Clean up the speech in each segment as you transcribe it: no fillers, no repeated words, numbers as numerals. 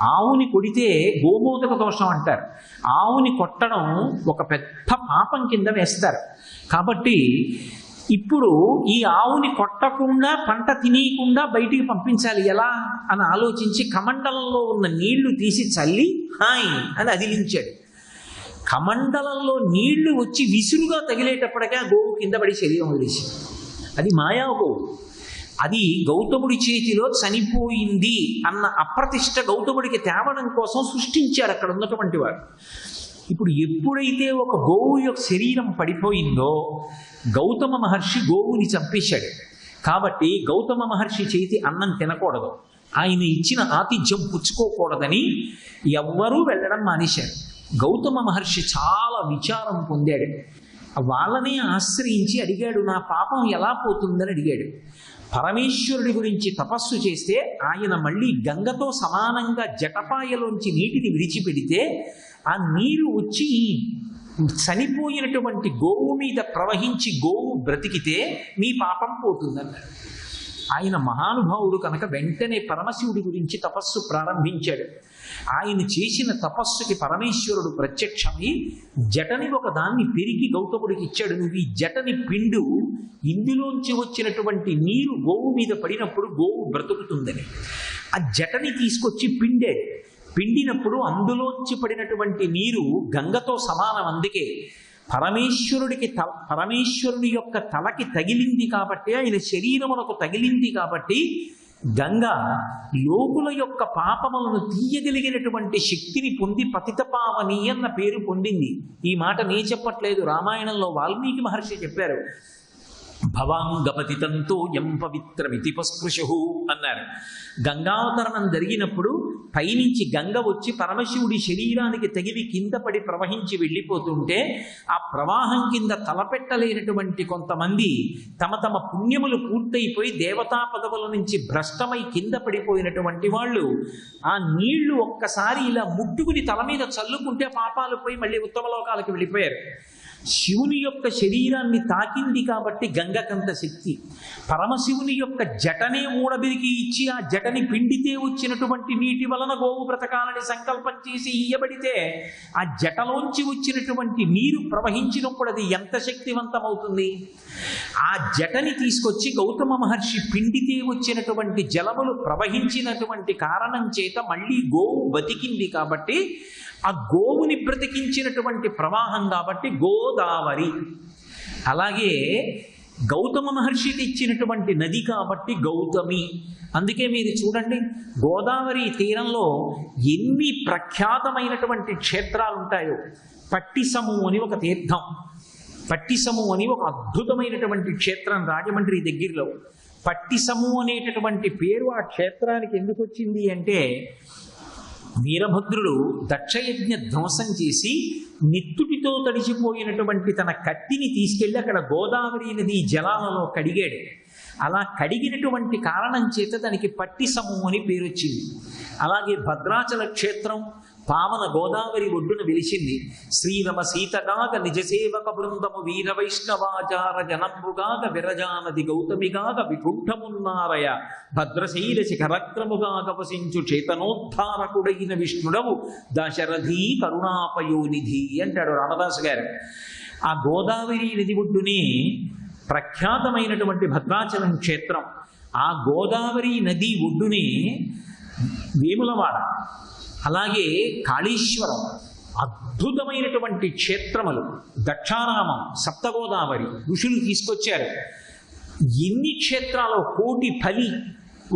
ఆవుని కొడితే గోమోదక దోషం అంటారు. ఆవుని కొట్టడం ఒక పెద్ద పాపం కింద వేస్తారు. కాబట్టి ఇప్పుడు ఈ ఆవుని కొట్టకుండా పంట తినీయకుండా బయటికి పంపించాలి ఎలా అని ఆలోచించి కమండలంలో ఉన్న నీళ్లు తీసి చల్లి హాయ్ అని అదిలించాడు. కమండలంలో నీళ్లు వచ్చి విసురుగా తగిలేటప్పటికే గోవు కింద పడి శరీరం వదిలేసి, అది మాయా గోవు. అది గౌతముడి చేతిలో చనిపోయింది అన్న అప్రతిష్ట గౌతముడికి తేవడం కోసం సృష్టించాడు అక్కడ ఉన్నటువంటి వాడు. ఇప్పుడు ఎప్పుడైతే ఒక గోవు యొక్క శరీరం పడిపోయిందో గౌతమ మహర్షి గోవుని చంపేశాడు. కాబట్టి గౌతమ మహర్షి చేతి అన్నం తినకూడదు, ఆయన ఇచ్చిన ఆతిథ్యం పుచ్చుకోకూడదని ఎవ్వరూ వెళ్ళడం మానేశారు. గౌతమ మహర్షి చాలా విచారం పొందాడు. వాళ్ళనే ఆశ్రయించి అడిగాడు, నా పాపం ఎలా పోతుందని అడిగాడు. పరమేశ్వరుడి గురించి తపస్సు చేస్తే ఆయన మళ్ళీ గంగతో సమానంగా జటపాయలోంచి నీటిని విడిచిపెడితే ఆ నీరు వచ్చి చనిపోయినటువంటి గోవు మీద ప్రవహించి గోవు బ్రతికితే మీ పాపం పోతుందన్నాడు. ఆయన మహానుభావుడు కనుక వెంటనే పరమశివుడి గురించి తపస్సు ప్రారంభించాడు. ఆయన చేసిన తపస్సుకి పరమేశ్వరుడు ప్రత్యక్షమై జటని ఒక దాన్ని పెరిగి గౌతముడికి ఇచ్చాడు. నువ్వు ఈ జటని పిండు, ఇందులోంచి వచ్చినటువంటి నీరు గోవు మీద పడినప్పుడు గోవు బ్రతుకుతుందని. ఆ జటని తీసుకొచ్చి పిండినప్పుడు అందులోంచి పడినటువంటి నీరు గంగతో సమానం. అందుకే పరమేశ్వరుడి యొక్క తలకి తగిలింది కాబట్టి, ఆయన శరీరమునకు తగిలింది కాబట్టి గంగ లోకుల యొక్క పాపములను తీయగలిగినటువంటి శక్తిని పొంది పతితపావని అన్న పేరు పొందింది. ఈ మాట నే చెప్పట్లేదు, రామాయణంలో వాల్మీకి మహర్షి చెప్పారు. భవాంగపతితంతో ఎం పవిత్రమితి పస్పృశు అన్నారు. గంగావతరణం జరిగినప్పుడు పైనుంచి గంగ వచ్చి పరమశివుడి శరీరానికి తగిలి కింద పడి ప్రవహించి వెళ్ళిపోతుంటే ఆ ప్రవాహం కింద తలపెట్టలేనటువంటి కొంతమంది తమ తమ పుణ్యములు పూర్తయిపోయి దేవతా పదవుల నుంచి భ్రష్టమై కింద పడిపోయినటువంటి వాళ్ళు ఆ నీళ్లు ఒక్కసారి ఇలా ముట్టుకుని తల మీద చల్లుకుంటే పాపాలు పోయి మళ్ళీ ఉత్తమ లోకాలకు వెళ్ళిపోయారు. శివుని యొక్క శరీరాన్ని తాకింది కాబట్టి గంగకంత శక్తి. పరమశివుని యొక్క జటనే మూడబిరికి ఇచ్చి ఆ జటని పిండితే వచ్చినటువంటి నీటి వలన గోవు బ్రతకాలని సంకల్పం చేసి ఇయ్యబడితే ఆ జటలోంచి వచ్చినటువంటి నీరు ప్రవహించినప్పుడు అది ఎంత శక్తివంతమవుతుంది. ఆ జటని తీసుకొచ్చి గౌతమ మహర్షి పిండితే వచ్చినటువంటి జలములు ప్రవహించినటువంటి కారణం చేత మళ్ళీ గోవు బతికింది కాబట్టి ఆ గోవుని బ్రతికించినటువంటి ప్రవాహం కాబట్టి గోదావరి. అలాగే గౌతమ మహర్షి ఇచ్చినటువంటి నది కాబట్టి గౌతమి. అందుకే మీరు చూడండి, గోదావరి తీరంలో ఎన్ని ప్రఖ్యాతమైనటువంటి క్షేత్రాలు ఉంటాయో. పట్టిసము అని ఒక తీర్థం, పట్టిసము అని ఒక అద్భుతమైనటువంటి క్షేత్రం రాజమండ్రి దగ్గరలో. పట్టిసము అనేటటువంటి పేరు ఆ క్షేత్రానికి ఎందుకు వచ్చింది అంటే, వీరభద్రుడు దక్షయజ్ఞ ధ్వంసం చేసి నిత్తుటితో తడిసిపోయినటువంటి తన కత్తిని తీసుకెళ్లి అక్కడ గోదావరి నది జలాలలో కడిగాడు. అలా కడిగినటువంటి కారణం చేత దానికి పట్టిసము అని పేరు వచ్చింది. అలాగే భద్రాచల క్షేత్రం పావన గోదావరి ఒడ్డున వెలిసింది. శ్రీరమ సీతగాగ నిజసేవక బృందము వీర వైష్ణవాచార జనంబుగాగ విరజానది గౌతమిగాగ వికుంఠమున్నారయ భద్రశైల శిఖరక్రముగాగ వసించు చేతనోద్ధారకుడైన విష్ణుడవు దశరథీ కరుణాపయోనిధి అంటాడు రామదాసు గారు. ఆ గోదావరి నది ఒడ్డునే ప్రఖ్యాతమైనటువంటి భద్రాచలం క్షేత్రం. ఆ గోదావరి నది ఒడ్డునే వేములవాడ, అలాగే కాళేశ్వరం, అద్భుతమైనటువంటి క్షేత్రములు. దక్షారామం, సప్తగోదావరి ఋషులు తీసుకొచ్చారు. ఎన్ని క్షేత్రాలు, కోటి ఫలి.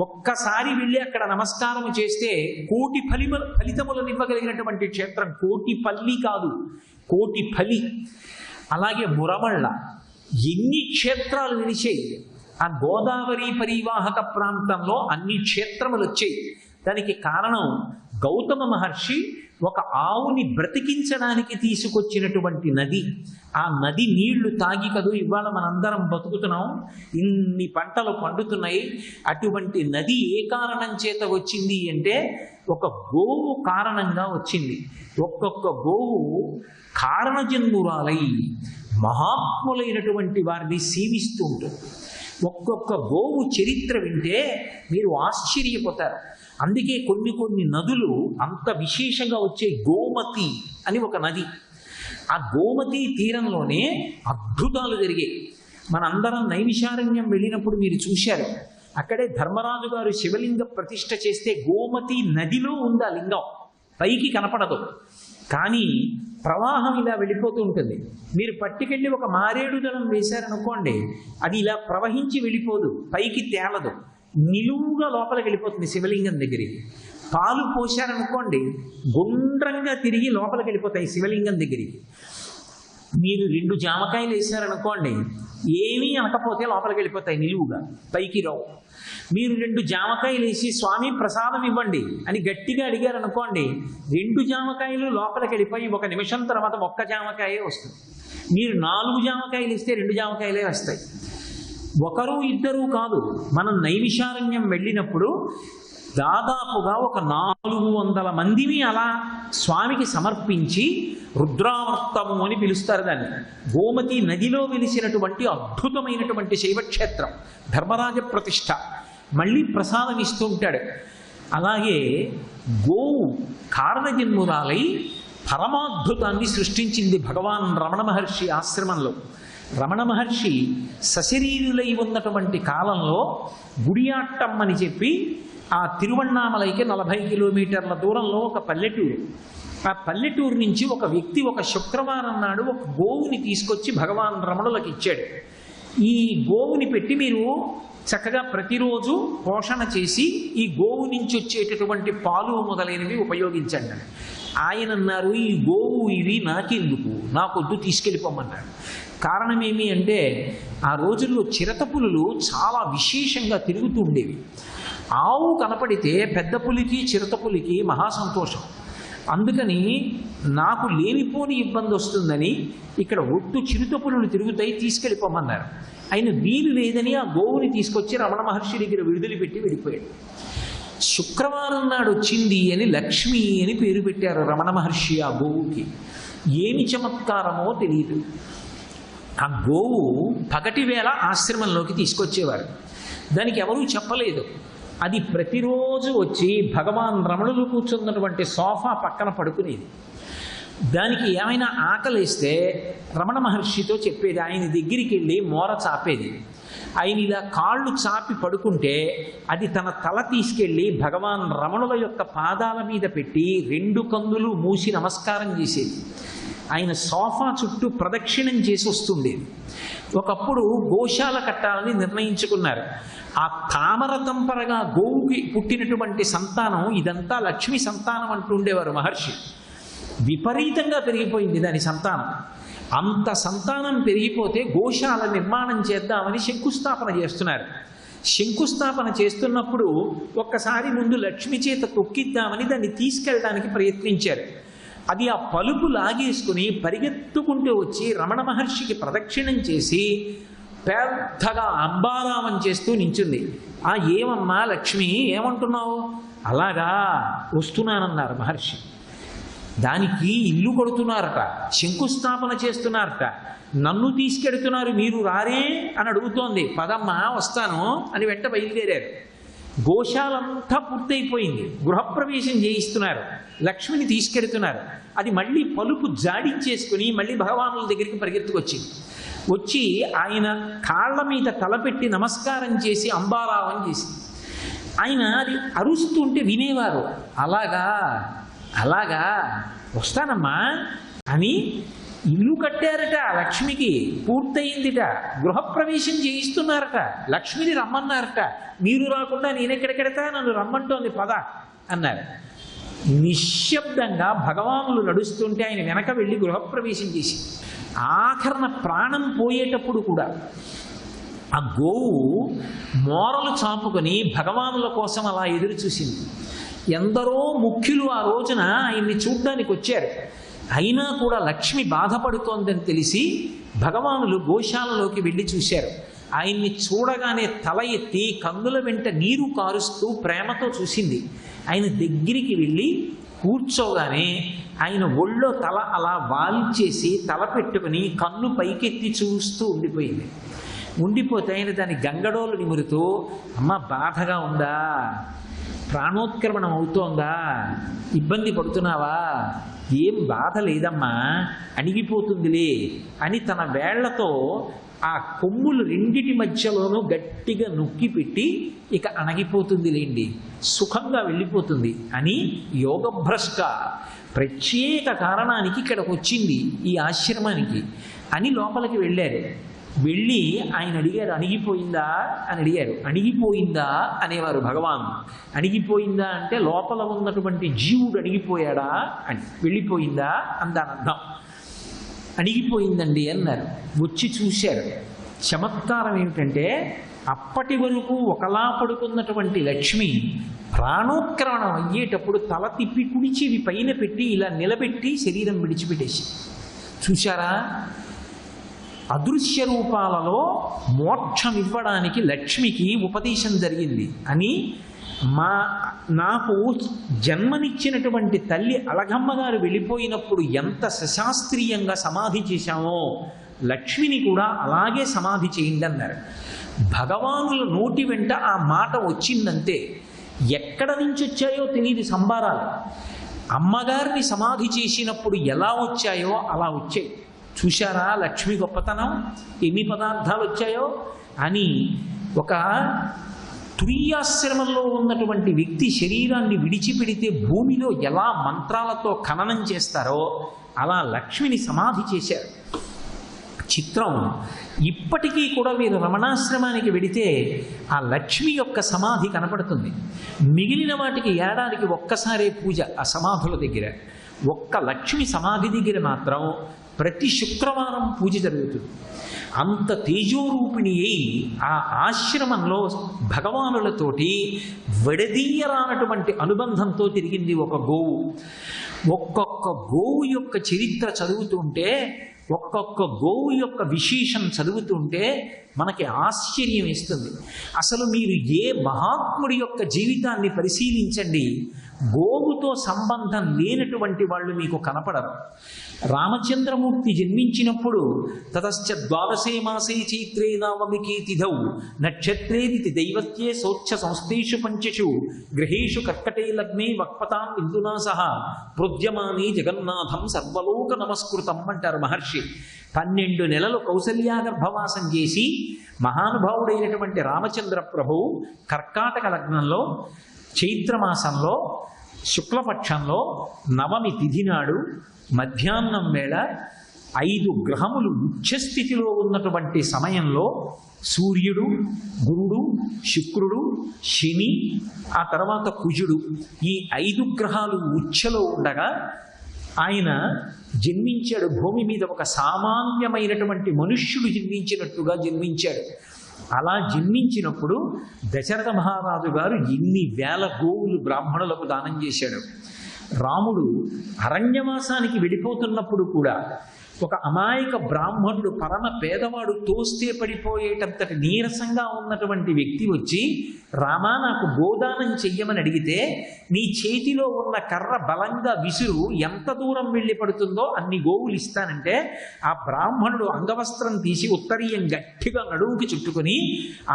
ఒక్కసారి వెళ్ళి అక్కడ నమస్కారం చేస్తే కోటి ఫలితములను ఇవ్వగలిగినటువంటి క్షేత్రం. కోటి పల్లి కాదు, కోటి ఫలి. అలాగే మురమళ్ళ, ఎన్ని క్షేత్రాలు నిలిచాయి. ఆ గోదావరి పరివాహక ప్రాంతంలో అన్ని క్షేత్రములు వచ్చాయి. దానికి కారణం గౌతమ మహర్షి ఒక ఆవుని బ్రతికించడానికి తీసుకొచ్చినటువంటి నది. ఆ నది నీళ్లు తాగి కదూ ఇవాళ మనందరం బతుకుతున్నాం, ఇన్ని పంటలు పండుతున్నాయి. అటువంటి నది ఏ కారణం చేత వచ్చింది అంటే ఒక గోవు కారణంగా వచ్చింది. ఒక్కొక్క గోవు కారణజన్మురాలై మహాత్ములైనటువంటి వారిని సేవిస్తూ ఉంటుంది. ఒక్కొక్క గోవు చరిత్ర వింటే మీరు ఆశ్చర్యపోతారు. అందుకే కొన్ని కొన్ని నదులు అంత విశేషంగా వచ్చే. గోమతి అని ఒక నది, ఆ గోమతి తీరంలోనే అద్భుతాలు జరిగాయి. మనందరం నైమిషారణ్యం వెళ్ళినప్పుడు మీరు చూశారు, అక్కడే ధర్మరాజు గారు శివలింగ ప్రతిష్ఠ చేస్తే గోమతి నదిలో ఉంది ఆ లింగం, పైకి కనపడదు, కానీ ప్రవాహం ఇలా వెళ్ళిపోతూ ఉంటుంది. మీరు పట్టుకెళ్ళి ఒక మారేడు దళం వేశారనుకోండి, అది ఇలా ప్రవహించి వెళ్ళిపోదు, పైకి తేలదు, నిలువుగా లోపలికి వెళ్ళిపోతుంది శివలింగం దగ్గరికి. పాలు పోశారనుకోండి, గుండ్రంగా తిరిగి లోపలికి వెళ్ళిపోతాయి శివలింగం దగ్గరికి. మీరు 2 జామకాయలు వేశారనుకోండి, ఏమీ అనకపోతే లోపలికి వెళ్ళిపోతాయి నిలువుగా, పైకి రావు. మీరు 2 జామకాయలు వేసి స్వామి ప్రసాదం ఇవ్వండి అని గట్టిగా అడిగారనుకోండి, 2 జామకాయలు లోపలికి వెళ్ళిపోయి 1 నిమిషం తర్వాత 1 జామకాయే వస్తుంది. మీరు 4 జామకాయలు ఇస్తే 2 జామకాయలే వస్తాయి. 1 2 కాదు. మనం నైమిషారణ్యం వెళ్ళినప్పుడు దాదాపుగా ఒక 400 మందిని అలా స్వామికి సమర్పించి రుద్రావర్తము అని పిలుస్తారు దాన్ని. గోమతి నదిలో వెలిసినటువంటి అద్భుతమైనటువంటి శైవక్షేత్రం, ధర్మరాజ ప్రతిష్ఠ. మళ్ళీ ప్రసాదం ఇస్తూ ఉంటాడు. అలాగే గోవు కారణజన్మురాలై పరమాద్భుతాన్ని సృష్టించింది భగవాన్ రమణ మహర్షి ఆశ్రమంలో. రమణ మహర్షి సశరీరులై ఉన్నటువంటి కాలంలో గుడియాట్టం అని చెప్పి ఆ తిరువణ్ణామలైకి 40 కిలోమీటర్ల దూరంలో ఒక పల్లెటూరు. ఆ పల్లెటూరు నుంచి ఒక వ్యక్తి ఒక శుక్రవారం నాడు ఒక గోవుని తీసుకొచ్చి భగవాన్ రమణులకు ఇచ్చాడు. ఈ గోవుని పెట్టి మీరు చక్కగా ప్రతిరోజు పోషణ చేసి ఈ గోవు నుంచి వచ్చేటటువంటి పాలు మొదలైనవి ఉపయోగించండి. ఆయన అన్నారు, ఈ గోవు ఇవి నాకెందుకు, నాకొద్దు, తీసుకెళ్ళిపోమన్నాడు. కారణం ఏమి అంటే ఆ రోజుల్లో చిరతపులులు చాలా విశేషంగా తిరుగుతూ ఉండేవి. ఆవు కనపడితే పెద్ద పులికి చిరతపులికి మహా సంతోషం. అందుకని నాకు లేనిపోని ఇబ్బంది వస్తుందని ఇక్కడ ఒట్టు చిరుతపులులు తిరుగుతాయి, తీసుకెళ్ళిపోమన్నారు. ఆయన వీలు లేదని ఆ గోవుని తీసుకొచ్చి రమణ మహర్షి దగ్గర విడుదల పెట్టి వెళ్ళిపోయాడు. శుక్రవారం నాడు వచ్చింది అని లక్ష్మి అని పేరు పెట్టారు రమణ మహర్షి ఆ గోవుకి. ఏమి చమత్కారమో తెలియదు. ఆ గోవు పగటి వేళ ఆశ్రమంలోకి తీసుకొచ్చేవారు. దానికి ఎవరూ చెప్పలేదు. అది ప్రతిరోజు వచ్చి భగవాన్ రమణులు కూర్చున్నటువంటి సోఫా పక్కన పడుకునేది. దానికి ఏమైనా ఆకలిస్తే రమణ మహర్షితో చెప్పేది. ఆయన దగ్గరికి వెళ్ళి మోర చాపేది. ఆయన ఇలా కాళ్ళు చాపి పడుకుంటే అది తన తల తీసుకెళ్ళి భగవాన్ రమణుల యొక్క పాదాల మీద పెట్టి 2 కన్నులు మూసి నమస్కారం చేసేది. ఆయన సోఫా చుట్టూ ప్రదక్షిణం చేసి వస్తుండేది. ఒకప్పుడు గోశాల కట్టాలని నిర్ణయించుకున్నారు. ఆ తామర తంపరగా గోవుకి పుట్టినటువంటి సంతానం ఇదంతా లక్ష్మి సంతానం అంటూ ఉండేవారు మహర్షి. విపరీతంగా పెరిగిపోయింది దాని సంతానం. అంత సంతానం పెరిగిపోతే గోశాల నిర్మాణం చేద్దామని శంకుస్థాపన చేస్తున్నారు. శంకుస్థాపన చేస్తున్నప్పుడు ఒక్కసారి ముందు లక్ష్మి చేత తొక్కిద్దామని దాన్ని తీసుకెళ్ళడానికి ప్రయత్నించారు. అది ఆ పలుపు లాగేసుకుని పరిగెత్తుకుంటూ వచ్చి రమణ మహర్షికి ప్రదక్షిణం చేసి పెద్దగా అంబారామం చేస్తూ నించుంది. ఏమమ్మా లక్ష్మి, ఏమంటున్నావు? అలాగా వస్తున్నానన్నారు మహర్షి. దానికి ఇల్లు కొడుతున్నారట, శంకుస్థాపన చేస్తున్నారట. నన్ను తీసుకెడుతున్నారు, మీరు రారే అని అడుగుతోంది. పదమ్మా వస్తాను అని వెంట బయలుదేరారు. గోశాలంతా పూర్తయిపోయింది. గృహప్రవేశం చేయిస్తున్నారు. లక్ష్మిని తీసుకెడుతున్నారు. అది మళ్ళీ పలుపు జాడించేసుకుని మళ్ళీ భగవానుల దగ్గరికి పరిగెత్తుకొచ్చింది. వచ్చి ఆయన కాళ్ళ మీద తలపెట్టి నమస్కారం చేసి అంబారావం చేసింది. ఆయన అది అరుస్తుంటే వినేవారు. అలాగా అలాగా వస్తానమ్మా అని ఇల్లు కట్టారట. లక్ష్మికి పూర్తయిందిట. గృహప్రవేశం చేయిస్తున్నారట. లక్ష్మిని రమ్మన్నారట. మీరు రాకుండా నేనెక్కడికెడతా, నన్ను రమ్మంటోంది పద అన్నారు. నిశ్శబ్దంగా భగవానులు నడుస్తుంటే ఆయన వెనక వెళ్ళి గృహప్రవేశం చేసి ఆఖరణ ప్రాణం పోయేటప్పుడు కూడా ఆ గోవు మోరలు చాపుకొని భగవానుల కోసం అలా ఎదురు చూసింది. ఎందరో ముఖ్యులు ఆ రోజున ఆయన్ని చూడ్డానికి వచ్చారు. అయినా కూడా లక్ష్మి బాధపడుతోందని తెలిసి భగవానులు గోశాలలోకి వెళ్ళి చూశారు. ఆయన్ని చూడగానే తల ఎత్తి కన్నుల వెంట నీరు కారుస్తూ ప్రేమతో చూసింది. ఆయన దగ్గరికి వెళ్ళి కూర్చోగానే ఆయన ఒళ్ళో తల అలా వాల్చేసి తల పెట్టుకుని కన్ను పైకెత్తి చూస్తూ ఉండిపోయింది. ఉండిపోతే ఆయన దాని గంగడోలు నిమురుతూ, అమ్మ బాధగా ఉందా, ప్రాణోత్క్రమణం అవుతోందా, ఇబ్బంది పడుతున్నావా, ఏం బాధ లేదమ్మా, అణిగిపోతుందిలే అని తన వేళ్లతో ఆ కొమ్ములు రెండిటి మధ్యలోనూ గట్టిగా నొక్కి పెట్టి, ఇక అణగిపోతుందిలేండి, సుఖంగా వెళ్ళిపోతుంది అని యోగభ్రష్ట ప్రత్యేక కారణానికి ఇక్కడికి వచ్చింది ఈ ఆశ్రమానికి అని లోపలికి వెళ్ళారు. వెళ్ళి ఆయన అడిగారు, అణిగిపోయిందా అని అడిగారు. అణిగిపోయిందా అనేవారు భగవాన్. అణిగిపోయిందా అంటే లోపల ఉన్నటువంటి జీవుడు అణిగిపోయాడా అని, వెళ్ళిపోయిందా అని దాని అర్థం. అణిగిపోయిందండి అన్నారు. వచ్చి చూశారు. చమత్కారం ఏమిటంటే అప్పటి వరకు ఒకలా పడుకున్నటువంటి లక్ష్మి ప్రాణోత్క్రమణం అయ్యేటప్పుడు తల తిప్పి కుడిచివి పైన పెట్టి ఇలా నిలబెట్టి శరీరం విడిచిపెట్టేసి. చూశారా, అదృశ్య రూపాలలో మోక్షం ఇవ్వడానికి లక్ష్మికి ఉపదేశం జరిగింది అని నాకు జన్మనిచ్చినటువంటి తల్లి అలగమ్మ గారు వెళ్ళిపోయినప్పుడు ఎంత సశాస్త్రీయంగా సమాధి చేశామో లక్ష్మిని కూడా అలాగే సమాధి చేయండి అన్నారు. భగవానుల నోటి వెంట ఆ మాట వచ్చిందంతే. ఎక్కడ నుంచి వచ్చాయో తెలియదు సంబారాలు. అమ్మగారిని సమాధి చేసినప్పుడు ఎలా వచ్చాయో అలా వచ్చాయి. చూశారా లక్ష్మి గొప్పతనం, ఎన్ని పదార్థాలు వచ్చాయో అని. ఒక తురీయాశ్రమంలో ఉన్నటువంటి వ్యక్తి శరీరాన్ని విడిచిపెడితే భూమిలో ఎలా మంత్రాలతో ఖననం చేస్తారో అలా లక్ష్మిని సమాధి చేశారు. చిత్రం, ఇప్పటికీ కూడా మీరు రమణాశ్రమానికి వెడితే ఆ లక్ష్మి యొక్క సమాధి కనపడుతుంది. మిగిలిన వాటికి ఏడాదికి ఒక్కసారే పూజ ఆ సమాధుల దగ్గర. ఒక్క లక్ష్మి సమాధి దగ్గర మాత్రం ప్రతి శుక్రవారం పూజ జరుగుతుంది. అంత తేజోరూపిణి అయి ఆ ఆశ్రమంలో భగవానులతోటి విడదీయరానటువంటి అనుబంధంతో తిరిగింది ఒక గోవు. ఒక్కొక్క గోవు యొక్క చరిత్ర చదువుతుంటే, ఒక్కొక్క గోవు యొక్క విశేషం చదువుతుంటే మనకి ఆశ్చర్యం వేస్తుంది. అసలు మీరు ఏ మహాత్ముడి యొక్క జీవితాన్ని పరిశీలించండి, గోవుతో సంబంధం లేనటువంటి వాళ్ళు మీకు కనపడరు. రామచంద్రమూర్తి జన్మించినప్పుడు తతశ్చ ద్వాదశే మాసే చైత్రే నవమికే తిథౌ నక్షత్రేది దైవత్యే సోచ్ఛ సంస్థేషు పంచషు గృహేషు కర్కటే లగ్నే వక్పతాం ఇందునా సహ ప్రోద్యమానే జగన్నాథం సర్వలోక నమస్కృతం అంటారు మహర్షి. 12 నెలలు కౌసల్యాగర్భవాసం చేసి మహానుభావుడైనటువంటి రామచంద్ర ప్రభువు కర్కాటక లగ్నంలో చైత్రమాసంలో శుక్లపక్షంలో నవమి తిథి నాడు మధ్యాహ్నం వేళ 5 గ్రహములు ఉచ్చస్థితిలో ఉన్నటువంటి సమయంలో సూర్యుడు, గురుడు, శుక్రుడు, శని, ఆ తర్వాత కుజుడు, ఈ 5 గ్రహాలు ఉచ్చలో ఉండగా ఆయన జన్మించాడు. భూమి మీద ఒక సామాన్యమైనటువంటి మనుష్యుడు జన్మించినట్టుగా జన్మించాడు. అలా జన్మించినప్పుడు దశరథ మహారాజు గారు ఎన్ని వేల గోవులు బ్రాహ్మణులకు దానం చేశాడు. రాముడు అరణ్యవాసానికి వెళ్ళిపోతున్నప్పుడు కూడా ఒక అమాయక బ్రాహ్మణుడు, పరమ పేదవాడు, తోస్తే పడిపోయేటంతటి నీరసంగా ఉన్నటువంటి వ్యక్తి వచ్చి, రామా నాకు గోదానం చెయ్యమని అడిగితే, నీ చేతిలో ఉన్న కర్ర బలంగా విసురు, ఎంత దూరం వెళ్ళి పడుతుందో అన్ని గోవులు ఇస్తానంటే, ఆ బ్రాహ్మణుడు అంగవస్త్రం తీసి ఉత్తరీయం గట్టిగా నడువుకి చుట్టుకొని,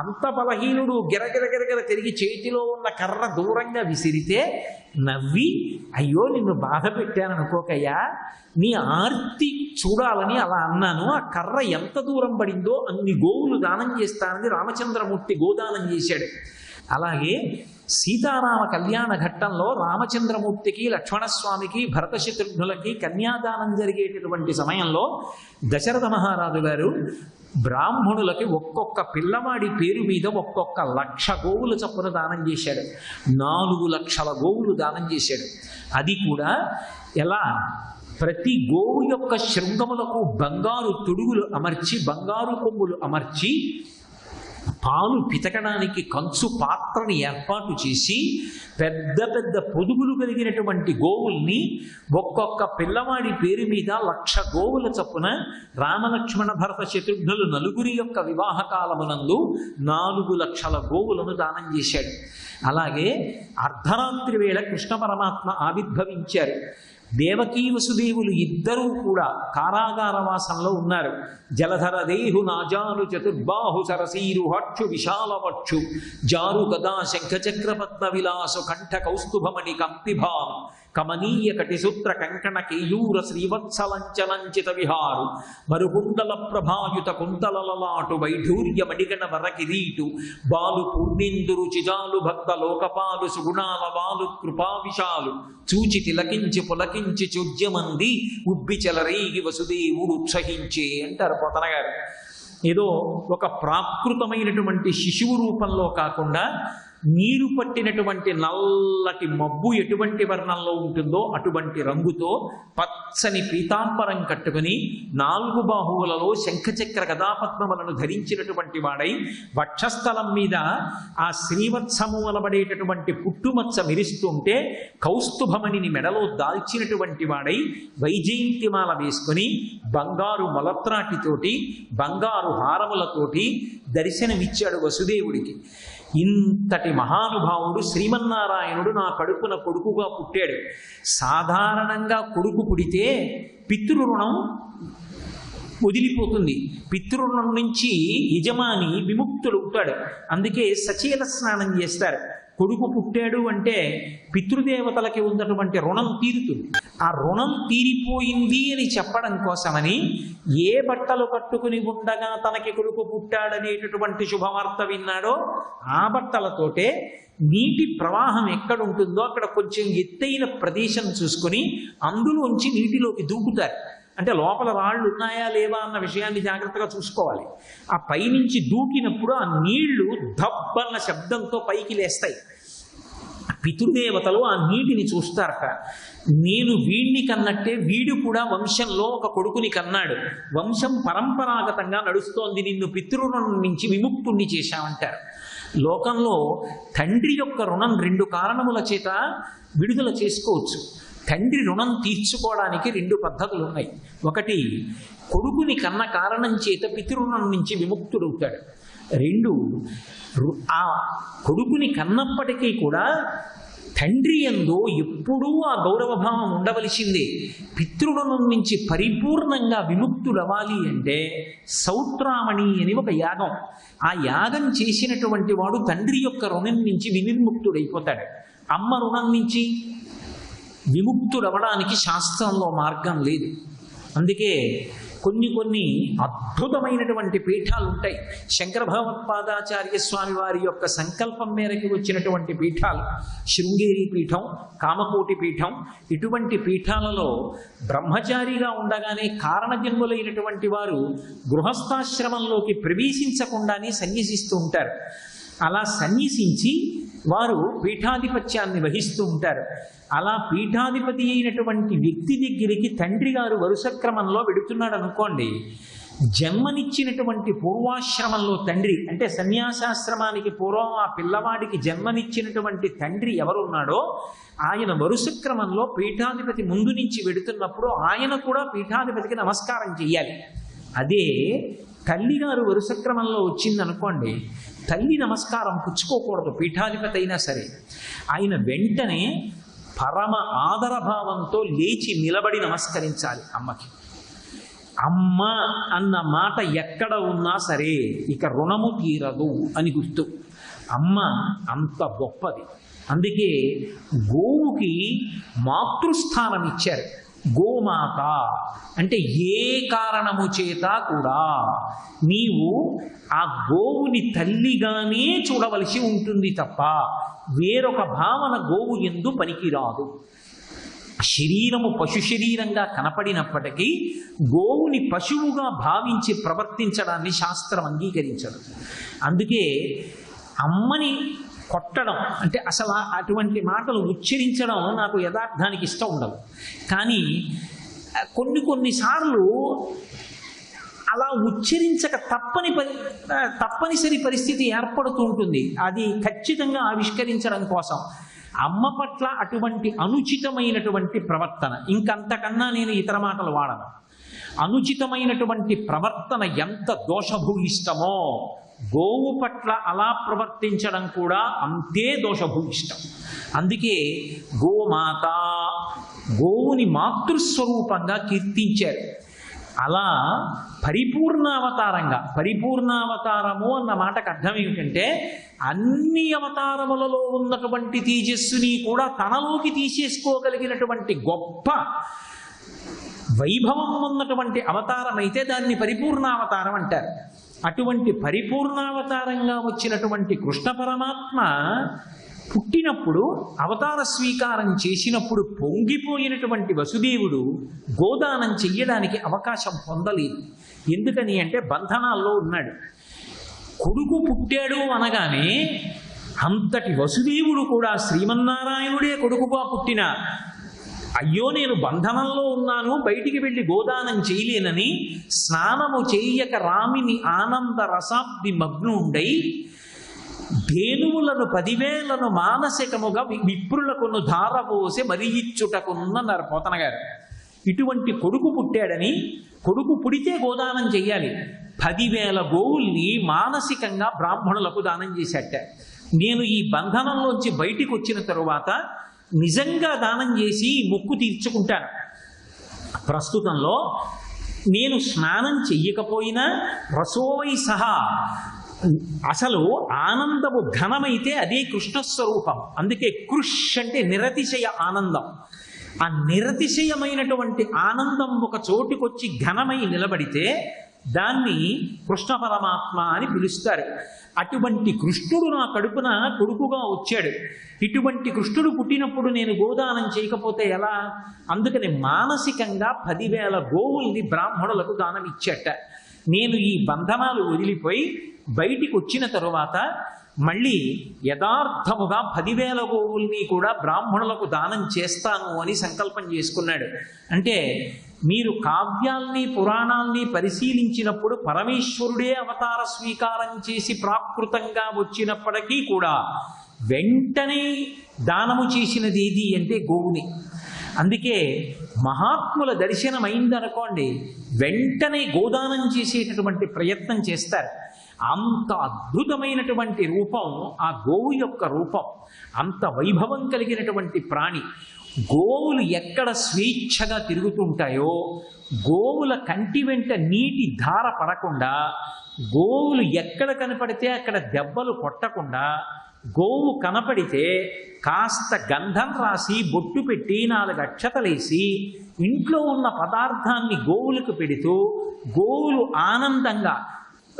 అంత బలహీనుడు గిరగిరగిరగిర తిరిగి చేతిలో ఉన్న కర్ర దూరంగా విసిరితే నవ్వి, అయ్యో నిన్ను బాధ పెట్టాననుకోకయ్యా, నీ ఆర్తి చూడాలని అలా అన్నాను, ఆ కర్ర ఎంత దూరం పడిందో అన్ని గోవులు దానం చేస్తానని రామచంద్రమూర్తి గోదానం చేశాడు. అలాగే సీతారామ కళ్యాణ ఘట్టంలో రామచంద్రమూర్తికి, లక్ష్మణస్వామికి, భరత శత్రుఘ్నులకి కన్యాదానం జరిగేటటువంటి సమయంలో దశరథ మహారాజు గారు బ్రాహ్మణులకి ఒక్కొక్క పిల్లవాడి పేరు మీద ఒక్కొక్క 1,00,000 గోవుల చొప్పున దానం చేశాడు. 4 లక్షల గోవులు దానం చేశాడు. అది కూడా ఎలా? ప్రతి గోవు యొక్క శృంగములకు బంగారు తొడుగులు అమర్చి, బంగారు కొమ్ములు అమర్చి పాలు పితకడానికి కంచు పాత్రని ఏర్పాటు చేసి పెద్ద పెద్ద పొదుగులు కలిగినటువంటి గోవుల్ని ఒక్కొక్క పిల్లవాడి పేరు మీద 1,00,000 గోవుల చొప్పున రామలక్ష్మణ భరత శత్రుఘ్నులు నలుగురి యొక్క వివాహ కాలమునందు 4,00,000 గోవులను దానం చేశాడు. అలాగే అర్ధరాత్రి వేళ కృష్ణ పరమాత్మ ఆవిర్భవించారు. దేవకీ వసుదేవులు ఇద్దరూ కూడా కారాగారవాసంలో ఉన్నారు. జలధర దేహు నాజాను చతుర్బాహు సరసీరు హక్షు విశాలవక్షు జారు గదా శంఖచక్ర పద్మ విలాసు కంఠ కౌస్తుభమణి కంపిభాను కమనీయ కటిసూత్ర కంకణ కేయూర శ్రీవత్సలంచలంచిత విహారు మరుకుండల ప్రభాయుత కుంతలలలాటు వైఢూర్య మడిగణ వరకిరీటు బాలు పూర్ణిందురు చిజాలు భక్త లోకపాలు సుగుణాల వాలు కృపావిశాలు చూచి తిలకించి పులకించి చోద్యమంది ఉబ్బి చెలరేగి వసుదేవుడు ఉత్సహించే అంటారు పోతన గారు. ఏదో ఒక ప్రాకృతమైనటువంటి శిశువు రూపంలో కాకుండా నీరు పట్టినటువంటి నల్లటి మబ్బు ఎటువంటి వర్ణంలో ఉంటుందో అటువంటి రంగుతో పచ్చని పీతాంబరం కట్టుకుని 4 బాహువులలో శంఖచక్ర గదాపద్మములను ధరించినటువంటి వాడై వక్షస్థలం మీద ఆ శ్రీవత్సము అనబడేటటువంటి పుట్టుమచ్చ మెరుస్తుంటే కౌస్తుభమణిని మెడలో దాల్చినటువంటి వాడై వైజయంతిమాల వేసుకుని బంగారు మొలత్రాటితోటి బంగారు హారములతోటి దర్శనమిచ్చాడు వసుదేవుడికి. ఇంతటి మహానుభావుడు శ్రీమన్నారాయణుడు నా కడుపున కొడుకుగా పుట్టాడు. సాధారణంగా కొడుకు పుడితే పితృరుణం వదిలిపోతుంది. పితృరుణం నుంచి యజమాని విముక్తుడవుతాడు. అందుకే సచీల స్నానం చేస్తారు. కొడుకు పుట్టాడు అంటే పితృదేవతలకి ఉన్నటువంటి రుణం తీరుతుంది. ఆ రుణం తీరిపోయింది అని చెప్పడం కోసమని ఏ బట్టలు కట్టుకుని ఉండగా తనకి కొడుకు పుట్టాడనేటటువంటి శుభవార్త విన్నాడో ఆ బట్టలతోటే నీటి ప్రవాహం ఎక్కడుంటుందో అక్కడ కొంచెం ఎత్తైన ప్రదేశం చూసుకొని అందులోంచి నీటిలోకి దూకుతారు. అంటే లోపల రాళ్ళు ఉన్నాయా లేవా అన్న విషయాన్ని జాగ్రత్తగా చూసుకోవాలి. ఆ పైనుంచి దూకినప్పుడు ఆ నీళ్లు దబ్బన్న శబ్దంతో పైకి లేస్తాయి. పితృదేవతలు ఆ నీటిని చూస్తారట. నేను వీడిని కన్నట్టే వీడు కూడా వంశంలో ఒక కొడుకుని కన్నాడు, వంశం పరంపరాగతంగా నడుస్తోంది, నిన్ను పితృరుణం నుంచి విముక్తుణ్ణి చేశామంటారు. లోకంలో తండ్రి యొక్క రుణం 2 కారణముల చేత విడుదల చేసుకోవచ్చు. తండ్రి రుణం తీర్చుకోవడానికి 2 పద్ధతులు ఉన్నాయి. ఒకటి, కొడుకుని కన్న కారణం చేత పితృరుణం నుంచి విముక్తుడవుతాడు. 2, ఆ కొడుకుని కన్నప్పటికీ కూడా తండ్రి యందు ఎప్పుడూ ఆ గౌరవభావం ఉండవలసిందే. పితృరుణం నుంచి పరిపూర్ణంగా విముక్తుడవ్వాలి అంటే సౌత్రామణి అని ఒక యాగం. ఆ యాగం చేసినటువంటి వాడు తండ్రి యొక్క రుణం నుంచి వినిర్ముక్తుడైపోతాడు. అమ్మ రుణం నుంచి విముక్తుడవడానికి శాస్త్రంలో మార్గం లేదు. అందుకే కొన్ని అద్భుతమైనటువంటి పీఠాలు ఉంటాయి. శంకర భగవత్పాదాచార్య స్వామి వారి యొక్క సంకల్పం మేరకు వచ్చినటువంటి పీఠాలు శృంగేరి పీఠం, కామకోటి పీఠం. ఇటువంటి పీఠాలలో బ్రహ్మచారిగా ఉండగానే కారణజన్ములైనటువంటి వారు గృహస్థాశ్రమంలోకి ప్రవేశించకుండానే సన్యసిస్తూ ఉంటారు. అలా సన్యసించి వారు పీఠాధిపత్యాన్ని వహిస్తూ ఉంటారు. అలా పీఠాధిపతి అయినటువంటి వ్యక్తి దగ్గరికి తండ్రి గారు వరుస క్రమంలో వెడుతున్నాడు అనుకోండి, జన్మనిచ్చినటువంటి పూర్వాశ్రమంలో తండ్రి అంటే సన్యాసాశ్రమానికి పూర్వం ఆ పిల్లవాడికి జన్మనిచ్చినటువంటి తండ్రి ఎవరున్నాడో ఆయన వరుస క్రమంలో పీఠాధిపతి ముందు నుంచి వెడుతున్నప్పుడు ఆయన కూడా పీఠాధిపతికి నమస్కారం చెయ్యాలి. అదే తల్లిగారు వరుస క్రమంలో వచ్చిందనుకోండి, తల్లి నమస్కారం పుచ్చుకోకూడదు. పీఠాధిపతి అయినా సరే ఆయన వెంటనే పరమ ఆదరభావంతో లేచి నిలబడి నమస్కరించాలి అమ్మకి. అమ్మ అన్న మాట ఎక్కడ ఉన్నా సరే ఇక రుణము తీరదు అని గుర్తు. అమ్మ అంత గొప్పది. అందుకే గోవుకి మాతృస్థానం ఇచ్చారు. గోమాత అంటే ఏ కారణము చేత కూడా నీవు ఆ గోవుని తల్లిగానే చూడవలసి ఉంటుంది తప్ప వేరొక భావన గోవు యందు పనికిరాదు. శరీరము పశు శరీరంగా కనపడినప్పటికీ గోవుని పశువుగా భావించి ప్రవర్తించడాన్ని శాస్త్రం అంగీకరించదు. అందుకే అమ్మని కొట్టడం అంటే అసలు అటువంటి మాటలు ఉచ్చరించడం నాకు యథార్థానికి ఇష్టం ఉండదు. కానీ కొన్నిసార్లు అలా ఉచ్చరించక తప్పనిసరి పరిస్థితి ఏర్పడుతూ ఉంటుంది. అది ఖచ్చితంగా ఆవిష్కరించడం కోసం అమ్మ పట్ల అటువంటి అనుచితమైనటువంటి ప్రవర్తన, ఇంకంతకన్నా నేను ఇతర మాటలు వాడను. అనుచితమైనటువంటి ప్రవర్తన ఎంత దోషభూయిష్టమో గోవు పట్ల అలా ప్రవర్తించడం కూడా అంతే దోషభూయిష్టం. అందుకే గోమాత, గోవుని మాతృస్వరూపంగా కీర్తించారు. అలా పరిపూర్ణావతారంగా, పరిపూర్ణావతారము అన్న మాటకు అర్థం ఏమిటంటే అన్ని అవతారములలో ఉన్నటువంటి తేజస్సుని కూడా తనలోకి తీసేసుకోగలిగినటువంటి గొప్ప వైభవం ఉన్నటువంటి అవతారం అయితే దాన్ని పరిపూర్ణావతారం అంటారు. అటువంటి పరిపూర్ణావతారంగా వచ్చినటువంటి కృష్ణ పరమాత్మ పుట్టినప్పుడు, అవతార స్వీకారం చేసినప్పుడు పొంగిపోయినటువంటి వసుదేవుడు గోదానం చెయ్యడానికి అవకాశం పొందలేదు. ఎందుకని అంటే బంధనాల్లో ఉన్నాడు. కొడుకు పుట్టాడు అనగానే అంతటి వసుదేవుడు కూడా శ్రీమన్నారాయణుడే కొడుకుగా పుట్టిన, అయ్యో నేను బంధనంలో ఉన్నాను, బయటికి వెళ్ళి గోదానం చేయలేనని స్నానము చేయక రామిని ఆనంద రసాబ్ది మగ్నుండై ధేనువులను 10,000 మానసికముగా విప్రులకును ధారపోసి మరి ఇచ్చుటకున్నారు పోతన గారు. ఇటువంటి కొడుకు పుట్టాడని, కొడుకు పుడితే గోదానం చెయ్యాలి, 10,000 గోవుల్ని మానసికంగా బ్రాహ్మణులకు దానం చేశాట. నేను ఈ బంధనంలోంచి బయటికి వచ్చిన తరువాత నిజంగా దానం చేసి మొక్కు తీర్చుకుంటాను. ప్రస్తుతంలో నేను స్నానం చెయ్యకపోయినా రసోవై సహా అసలు ఆనందము ఘనమైతే అదే కృష్ణస్వరూపం. అందుకే కృష్ అంటే నిరతిశయ ఆనందం. ఆ నిరతిశయమైనటువంటి ఆనందం ఒక చోటుకొచ్చి ఘనమై నిలబడితే దాన్ని కృష్ణ పరమాత్మ అని పిలుస్తారు. అటువంటి కృష్ణుడు నా కడుపున కొడుకుగా వచ్చాడు. ఇటువంటి కృష్ణుడు పుట్టినప్పుడు నేను గోదానం చేయకపోతే ఎలా? అందుకని మానసికంగా 10,000 గోవుల్ని బ్రాహ్మణులకు దానం ఇచ్చేట. నేను ఈ బంధనాలు వదిలిపోయి బయటికి వచ్చిన తరువాత మళ్ళీ యథార్థముగా 10,000 గోవుల్ని కూడా బ్రాహ్మణులకు దానం చేస్తాను అని సంకల్పం చేసుకున్నాడు. అంటే మీరు కావ్యాల్ని పురాణాల్ని పరిశీలించినప్పుడు పరమేశ్వరుడే అవతార స్వీకారం చేసి ప్రాకృతంగా వచ్చినప్పటికీ కూడా వెంటనే దానము చేసినది ఏది అంటే గోవుని. అందుకే మహాత్ముల దర్శనం అయిందనుకోండి, వెంటనే గోదానం చేసేటటువంటి ప్రయత్నం చేస్తారు. అంత అద్భుతమైనటువంటి రూపం ఆ గోవు యొక్క రూపం. అంత వైభవం కలిగినటువంటి ప్రాణి. గోవులు ఎక్కడ స్వేచ్ఛగా తిరుగుతుంటాయో, గోవుల కంటి వెంట నీటి ధార పడకుండా, గోవులు ఎక్కడ కనపడితే అక్కడ దెబ్బలు కొట్టకుండా, గోవు కనపడితే కాస్త గంధం రాసి బొట్టు పెట్టి 4 అక్షతలేసి ఇంట్లో ఉన్న పదార్థాన్ని గోవులకు పెడుతూ, గోవులు ఆనందంగా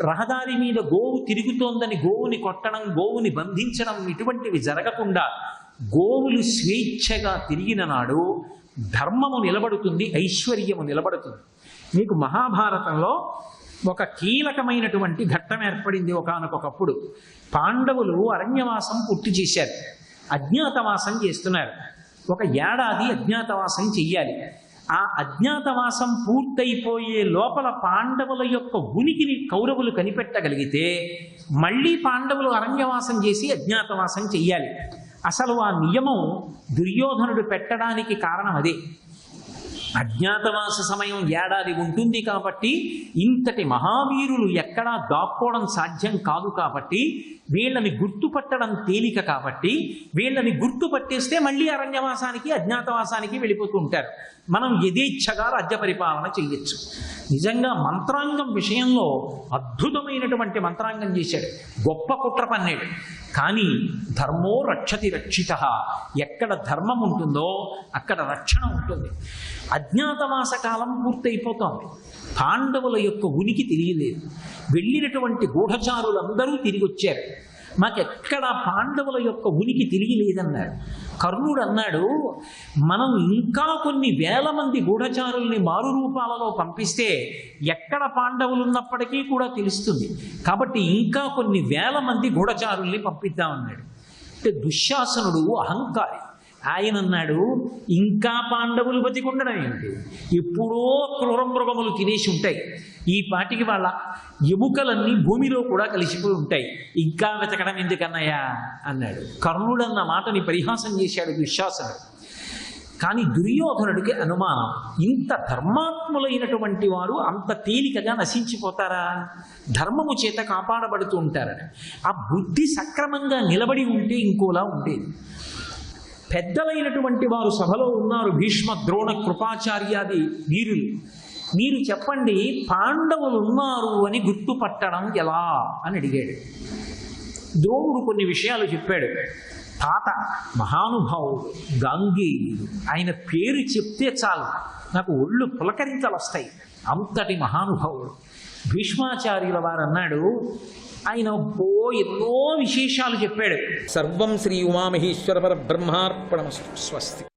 రహదారి మీద గోవు తిరుగుతోందని గోవుని కొట్టడం, గోవుని బంధించడం ఇటువంటివి జరగకుండా గోవులు స్వేచ్ఛగా తిరిగిన నాడు ధర్మము నిలబడుతుంది, ఐశ్వర్యము నిలబడుతుంది. మీకు మహాభారతంలో ఒక కీలకమైనటువంటి ఘట్టం ఏర్పడింది. ఒకానొకప్పుడు పాండవులు అరణ్యవాసం పూర్తి చేశారు, అజ్ఞాతవాసం చేస్తున్నారు. 1 ఏడాది అజ్ఞాతవాసం చెయ్యాలి. ఆ అజ్ఞాతవాసం పూర్తయిపోయే లోపల పాండవుల యొక్క ఉనికిని కౌరవులు కనిపెట్టగలిగితే మళ్ళీ పాండవులు అరణ్యవాసం చేసి అజ్ఞాతవాసం చెయ్యాలి. అసలు ఆ నియమం దుర్యోధనుడు పెట్టడానికి కారణం అదే. అజ్ఞాతవాస సమయం 1 ఏడాది ఉంటుంది కాబట్టి ఇంతటి మహావీరులు ఎక్కడా దాక్కోవడం సాధ్యం కాదు కాబట్టి వీళ్ళని గుర్తుపట్టడం తేలిక కాబట్టి వీళ్ళని గుర్తుపట్టేస్తే మళ్ళీ అరణ్యవాసానికి అజ్ఞాతవాసానికి వెళ్ళిపోతూ ఉంటారు. మనం యథేచ్ఛగా రాజ్య పరిపాలన చెయ్యొచ్చు. నిజంగా మంత్రాంగం విషయంలో అద్భుతమైనటువంటి మంత్రాంగం చేశాడు, గొప్ప కుట్ర పన్నాడు. కానీ ధర్మో రక్షతి రక్షిత, ఎక్కడ ధర్మం ఉంటుందో అక్కడ రక్షణ ఉంటుంది. అజ్ఞాతవాస కాలం పూర్తయిపోతోంది, పాండవుల యొక్క ఉనికి తెలియలేదు. వెళ్ళినటువంటి గూఢచారులందరూ తిరిగి వచ్చారు, మాకెక్కడ పాండవుల యొక్క ఉనికి తెలియలేదన్నారు. కర్ణుడు అన్నాడు, మనం ఇంకా కొన్ని వేల మంది గూఢచారుల్ని మారు రూపాలలో పంపిస్తే ఎక్కడ పాండవులు ఉన్నప్పటికీ కూడా తెలుస్తుంది, కాబట్టి ఇంకా కొన్ని వేల మంది గూఢచారుల్ని పంపిద్దామన్నాడు. అంటే దుశ్శాసనుడు అహంకారి, ఆయన అన్నాడు, ఇంకా పాండవులు బతికుండడం ఏమిటి? ఎప్పుడో క్రూర మృగములు తినేసి ఉంటాయి, ఈ పాటికి వాళ్ళ ఎముకలన్నీ భూమిలో కూడా కలిసిపోయి ఉంటాయి, ఇంకా వెతకడం ఎందుకన్నయ్యా అన్నాడు. కర్ణుడన్న మాటని పరిహాసం చేశాడు దుశ్శాసనుడు. కానీ దుర్యోధనుడికి అనుమానం, ఇంత ధర్మాత్ములైనటువంటి వారు అంత తేలికగా నశించిపోతారా? ధర్మము చేత కాపాడబడుతూ ఉంటారని. ఆ బుద్ధి సక్రమంగా నిలబడి ఉంటే ఇంకోలా ఉండేది. పెద్దలైనటువంటి వారు సభలో ఉన్నారు, భీష్మ, ద్రోణ, కృపాచార్యాది వీరులు. మీరు చెప్పండి, పాండవులు ఉన్నారు అని గుర్తుపట్టడం ఎలా అని అడిగాడు. ద్రోణుడు కొన్ని విషయాలు చెప్పాడు. తాత మహానుభావుడు, గాంగేయుడు, ఆయన పేరు చెప్తే చాలు నాకు ఒళ్ళు పులకరింతలు వస్తాయి, అంతటి మహానుభావుడు. భీష్మాచార్యుల వారు అన్నాడు, ఆయన ఎన్నో విశేషాలు చెప్పాడు. సర్వం శ్రీ ఉమామహేశ్వర పరబ్రహ్మార్పణమస్తు. స్వస్తి.